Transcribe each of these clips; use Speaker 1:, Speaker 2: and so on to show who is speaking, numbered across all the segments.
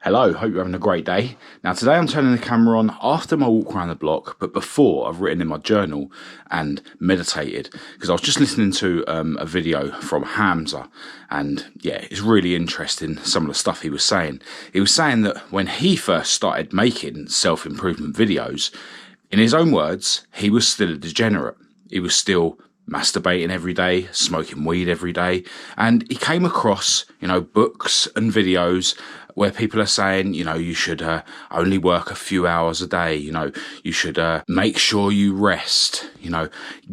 Speaker 1: Hello, hope you're having a great day. Now today I'm turning the camera on after my walk around the block, but before I've written in my journal and meditated, because I was just listening to a video from Hamza, and yeah, it's really interesting some of the stuff he was saying. He was saying that when he first started making self-improvement videos, in his own words, he was still a degenerate. He was still masturbating every day, smoking weed every day, and he came across, books and videos where people are saying, you should only work a few hours a day, you should make sure you rest,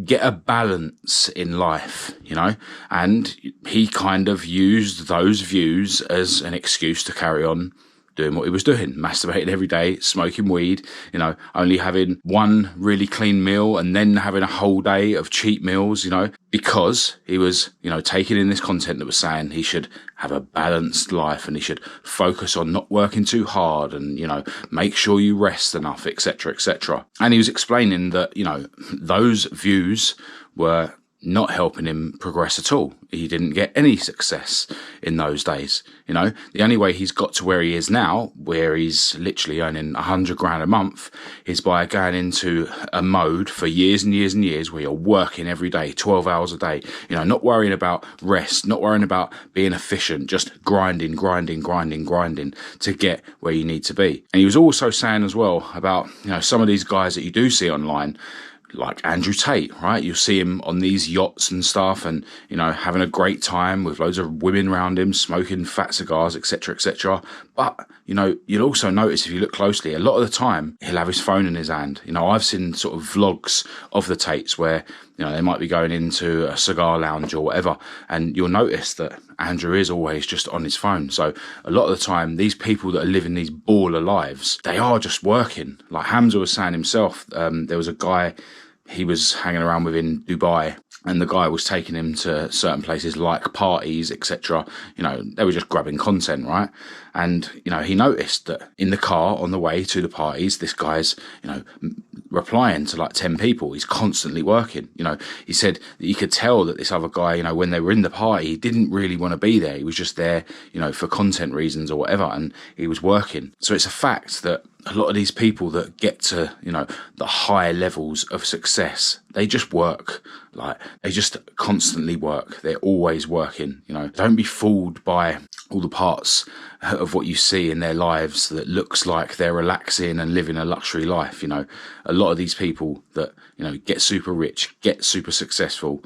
Speaker 1: get a balance in life, and he kind of used those views as an excuse to carry on doing what he was doing, masturbating every day, smoking weed, only having one really clean meal and then having a whole day of cheat meals, because he was, taking in this content that was saying he should have a balanced life and he should focus on not working too hard and, make sure you rest enough, etc., etc. And he was explaining that, those views were not helping him progress at all. He didn't get any success in those days. The only way he's got to where he is now, where he's literally earning $100,000 a month, is by going into a mode for years and years and years where you're working every day, 12 hours a day, not worrying about rest, not worrying about being efficient, just grinding to get where you need to be. And he was also saying as well about, some of these guys that you do see online, like Andrew Tate, right? You'll see him on these yachts and stuff and, having a great time with loads of women around him, smoking fat cigars, etc., etc. But, you'll also notice if you look closely, a lot of the time he'll have his phone in his hand. I've seen sort of vlogs of the Tates where, they might be going into a cigar lounge or whatever, and you'll notice that Andrew is always just on his phone. So a lot of the time, these people that are living these baller lives, they are just working. Like Hamza was saying himself, there was a guy he was hanging around with in Dubai, and the guy was taking him to certain places like parties, etc. They were just grabbing content, right? And, he noticed that in the car on the way to the parties, this guy's, replying to like 10 people. He's constantly working. He said that you could tell that this other guy, when they were in the party, he didn't really want to be there. He was just there, for content reasons or whatever, and he was working. So it's a fact that a lot of these people that get to, the higher levels of success, they just work. Like, they just constantly work. They're always working, Don't be fooled by all the parts of what you see in their lives that looks like they're relaxing and living a luxury life. A lot of these people that, get super rich, get super successful,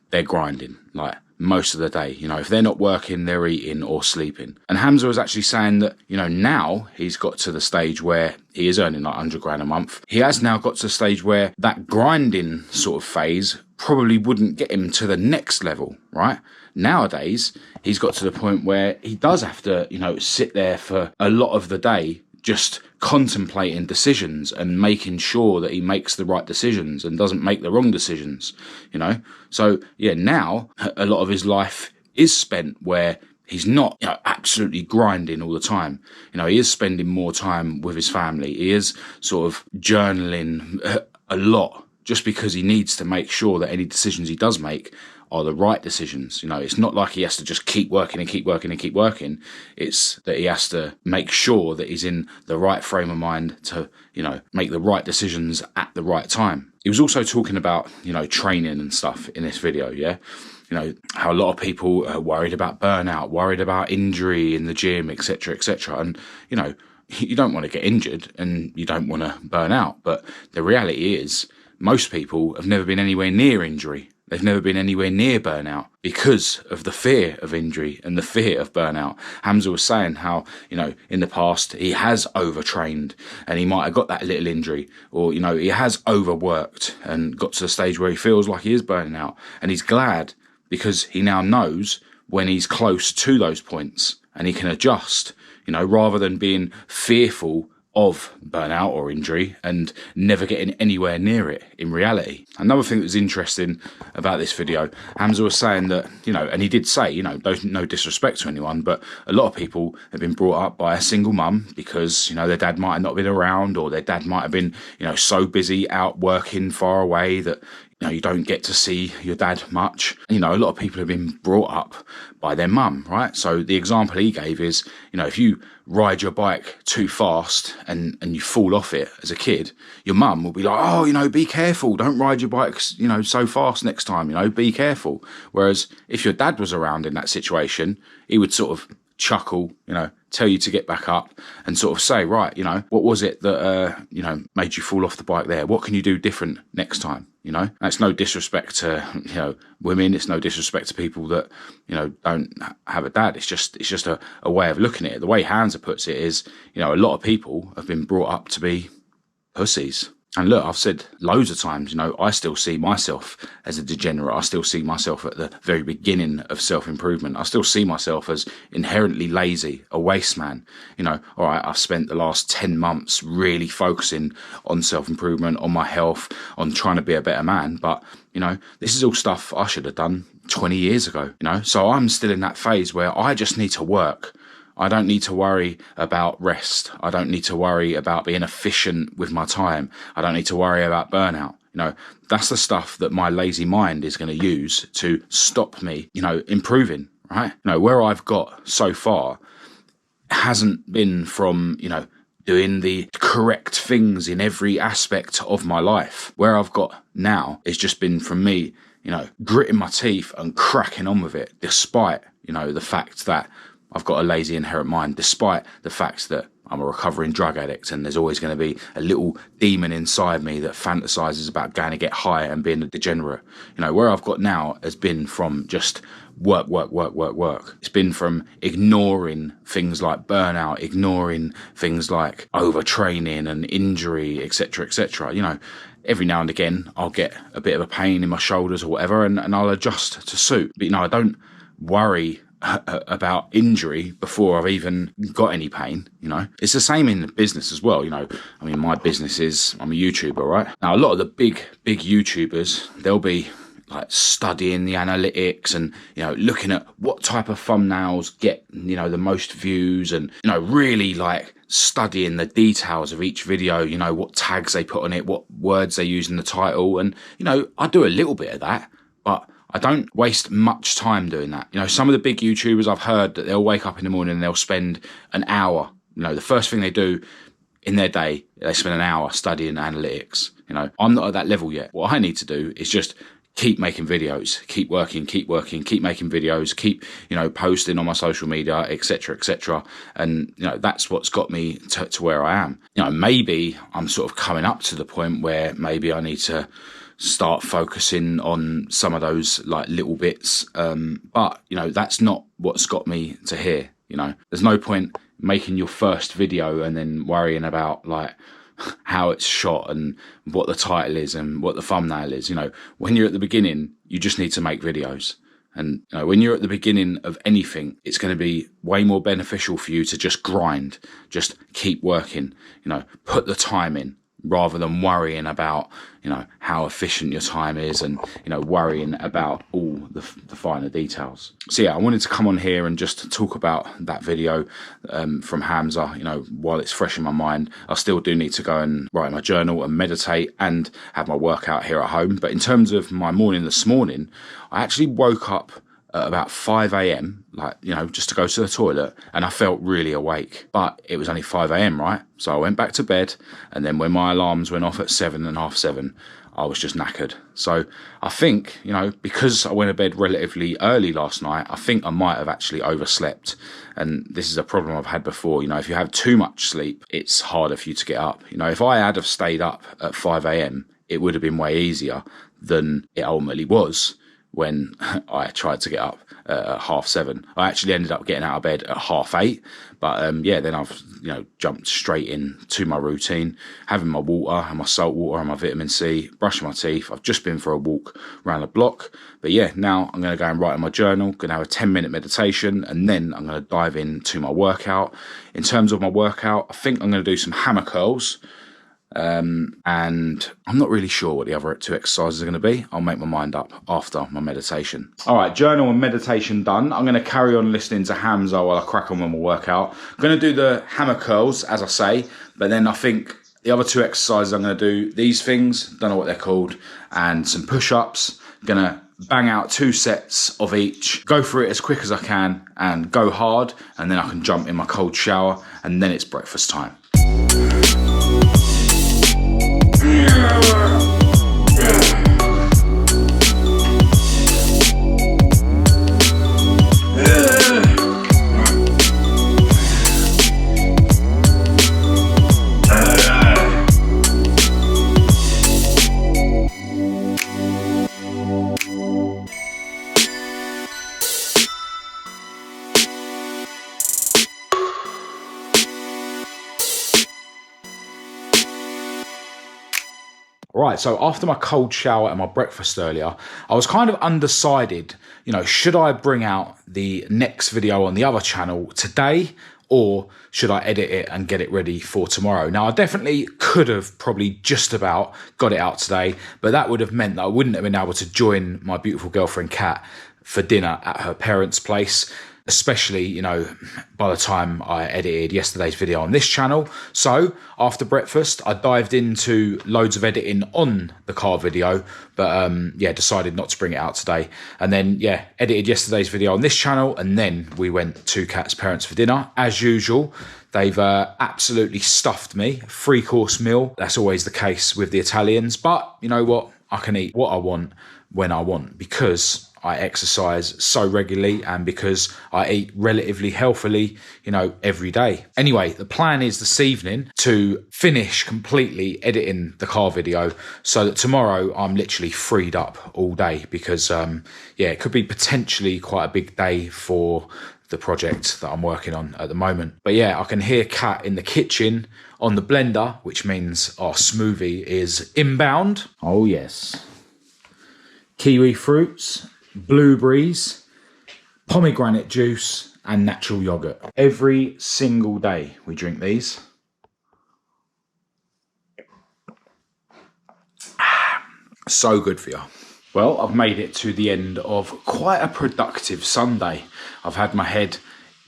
Speaker 1: they're grinding, like, most of the day. If they're not working, they're eating or sleeping. And Hamza was actually saying that, now he's got to the stage where he is earning like $100,000 a month. He has now got to the stage where that grinding sort of phase probably wouldn't get him to the next level, right? Nowadays, he's got to the point where he does have to, sit there for a lot of the day just contemplating decisions and making sure that he makes the right decisions and doesn't make the wrong decisions, So, yeah, now a lot of his life is spent where he's not, absolutely grinding all the time. He is spending more time with his family. He is sort of journaling a lot just because he needs to make sure that any decisions he does make are the right decisions. It's not like he has to just keep working and keep working and keep working. It's that he has to make sure that he's in the right frame of mind to, make the right decisions at the right time. He was also talking about, training and stuff in this video, yeah? How a lot of people are worried about burnout, worried about injury in the gym, etc., etc. And, you don't want to get injured and you don't want to burn out. But the reality is most people have never been anywhere near injury. They've never been anywhere near burnout because of the fear of injury and the fear of burnout. Hamza was saying how, in the past he has overtrained and he might have got that little injury, or, he has overworked and got to the stage where he feels like he is burning out. And he's glad because he now knows when he's close to those points and he can adjust, rather than being fearful of burnout or injury and never getting anywhere near it in reality. Another thing that was interesting about this video, Hamza was saying that, and he did say, no disrespect to anyone, but a lot of people have been brought up by a single mum because, their dad might have not been around, or their dad might have been, so busy out working far away that you don't get to see your dad much. A lot of people have been brought up by their mum, right? So the example he gave is, if you ride your bike too fast and you fall off it as a kid, your mum will be like, oh, be careful. Don't ride your bike, so fast next time, be careful. Whereas if your dad was around in that situation, he would sort of chuckle, tell you to get back up and sort of say, right, what was it that, made you fall off the bike there? What can you do different next time? And it's no disrespect to, women. It's no disrespect to people that, don't have a dad. It's just a way of looking at it. The way Hamza puts it is, a lot of people have been brought up to be pussies. And look, I've said loads of times, I still see myself as a degenerate. I still see myself at the very beginning of self-improvement. I still see myself as inherently lazy, a waste man. All right, I've spent the last 10 months really focusing on self-improvement, on my health, on trying to be a better man. But, this is all stuff I should have done 20 years ago, So I'm still in that phase where I just need to work. I don't need to worry about rest. I don't need to worry about being efficient with my time. I don't need to worry about burnout. That's the stuff that my lazy mind is going to use to stop me, improving, right? Where I've got so far hasn't been from, doing the correct things in every aspect of my life. Where I've got now has just been from me, gritting my teeth and cracking on with it, despite, the fact that I've got a lazy inherent mind, despite the fact that I'm a recovering drug addict and there's always going to be a little demon inside me that fantasizes about going to get high and being a degenerate. Where I've got now has been from just work. It's been from ignoring things like burnout, ignoring things like overtraining and injury, etc., etc. Every now and again I'll get a bit of a pain in my shoulders or whatever and I'll adjust to suit. But, I don't worry about injury before I've even got any pain. It's the same in business as well. My business is, I'm a YouTuber, right? Now, a lot of the big YouTubers, they'll be like studying the analytics and, looking at what type of thumbnails get, the most views and, really like studying the details of each video, what tags they put on it, what words they use in the title. And, I do a little bit of that, but I don't waste much time doing that. Some of the big YouTubers, I've heard that they'll wake up in the morning and they'll spend an hour. The first thing they do in their day, they spend an hour studying analytics. I'm not at that level yet. What I need to do is just keep making videos, keep working, keep making videos, keep, posting on my social media, etc., etc. And, that's what's got me to where I am. Maybe I'm sort of coming up to the point where maybe I need to start focusing on some of those like little bits. But, that's not what's got me to here. There's no point making your first video and then worrying about like how it's shot and what the title is and what the thumbnail is. When you're at the beginning, you just need to make videos. And when you're at the beginning of anything, it's going to be way more beneficial for you to just grind, just keep working, put the time in, rather than worrying about, how efficient your time is and, worrying about all the finer details. So yeah, I wanted to come on here and just talk about that video from Hamza, while it's fresh in my mind. I still do need to go and write my journal and meditate and have my workout here at home. But in terms of my morning this morning, I actually woke up at about 5 a.m, just to go to the toilet, and I felt really awake. But it was only 5 a.m, right? So I went back to bed, and then when my alarms went off at 7 and half 7, I was just knackered. So I think, because I went to bed relatively early last night, I think I might have actually overslept. And this is a problem I've had before. If you have too much sleep, it's harder for you to get up. If I had have stayed up at 5 a.m, it would have been way easier than it ultimately was when I tried to get up at half 7. I actually ended up getting out of bed at half 8. But then I've, jumped straight into my routine, having my water and my salt water and my vitamin C, brushing my teeth. I've just been for a walk around the block. But yeah, now I'm going to go and write in my journal, going to have a 10-minute meditation, and then I'm going to dive into my workout. In terms of my workout, I think I'm going to do some hammer curls. And I'm not really sure what the other 2 exercises are going to be. I'll make my mind up after my meditation. All right, journal and meditation done. I'm going to carry on listening to Hamza while I crack on with my workout. I'm going to do the hammer curls, as I say, but then I think The other 2 exercises I'm going to do, these things, don't know what they're called, and some push-ups. Going to bang out 2 sets of each, go through it as quick as I can and go hard, and then I can jump in my cold shower, and then it's breakfast time. Right, so after my cold shower and my breakfast earlier, I was kind of undecided, should I bring out the next video on the other channel today, or should I edit it and get it ready for tomorrow? Now, I definitely could have probably just about got it out today, but that would have meant that I wouldn't have been able to join my beautiful girlfriend, Kat, for dinner at her parents' place, especially, by the time I edited yesterday's video on this channel. So after breakfast, I dived into loads of editing on the car video, but decided not to bring it out today. And then, edited yesterday's video on this channel, and then we went to Kat's parents for dinner. As usual, they've absolutely stuffed me. 3-course meal. That's always the case with the Italians. But you know what? I can eat what I want when I want, because I exercise so regularly and because I eat relatively healthily, every day. Anyway, the plan is this evening to finish completely editing the car video so that tomorrow I'm literally freed up all day, because, it could be potentially quite a big day for the project that I'm working on at the moment. But I can hear Kat in the kitchen on the blender, which means our smoothie is inbound. Oh yes. Kiwi fruits, blueberries, pomegranate juice, and natural yogurt. Every single day we drink these. So good for you. Well, I've made it to the end of quite a productive Sunday. I've had my head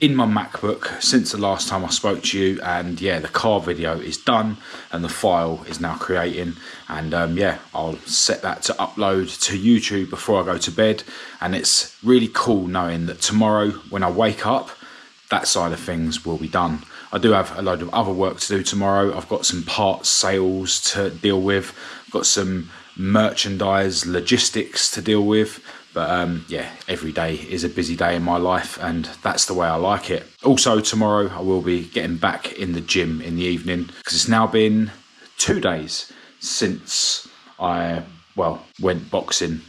Speaker 1: in my MacBook since the last time I spoke to you, and the car video is done and the file is now creating, and I'll set that to upload to YouTube before I go to bed. And it's really cool knowing that tomorrow when I wake up, that side of things will be done. I do have a load of other work to do tomorrow. I've got some parts sales to deal with, I've got some merchandise logistics to deal with. But every day is a busy day in my life, and that's the way I like it. Also, tomorrow I will be getting back in the gym in the evening, because it's now been 2 days since I went boxing,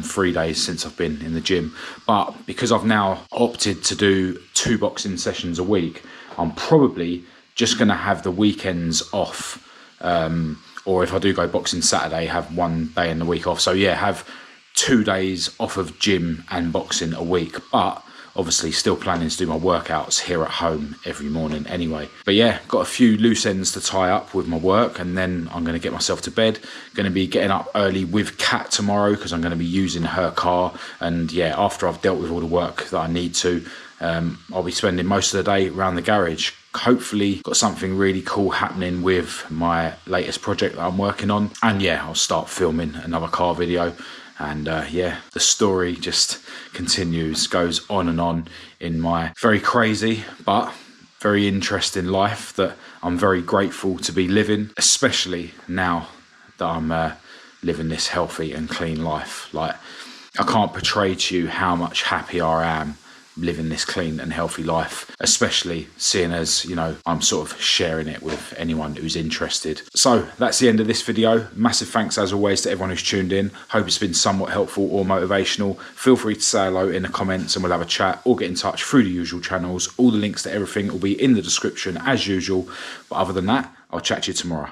Speaker 1: 3 days since I've been in the gym. But because I've now opted to do 2 boxing sessions a week, I'm probably just going to have the weekends off. Or if I do go boxing Saturday, have 1 day in the week off. So have 2 days off of gym and boxing a week, but obviously still planning to do my workouts here at home every morning anyway. But got a few loose ends to tie up with my work, and then I'm going to get myself to bed. Going to be getting up early with Kat tomorrow, because I'm going to be using her car, and after I've dealt with all the work that I need to, I'll be spending most of the day around the garage. Hopefully got something really cool happening with my latest project that I'm working on, and I'll start filming another car video. And the story just continues, goes on and on in my very crazy but very interesting life that I'm very grateful to be living, especially now that I'm living this healthy and clean life. Like, I can't portray to you how much happier I am living this clean and healthy life, especially seeing as I'm sort of sharing it with anyone who's interested. So that's the end of this video. Massive thanks as always to everyone who's tuned in. Hope it's been somewhat helpful or motivational. Feel free to say hello in the comments and we'll have a chat, or get in touch through the usual channels. All the links to everything will be in the description as usual. But other than that, I'll chat to you tomorrow.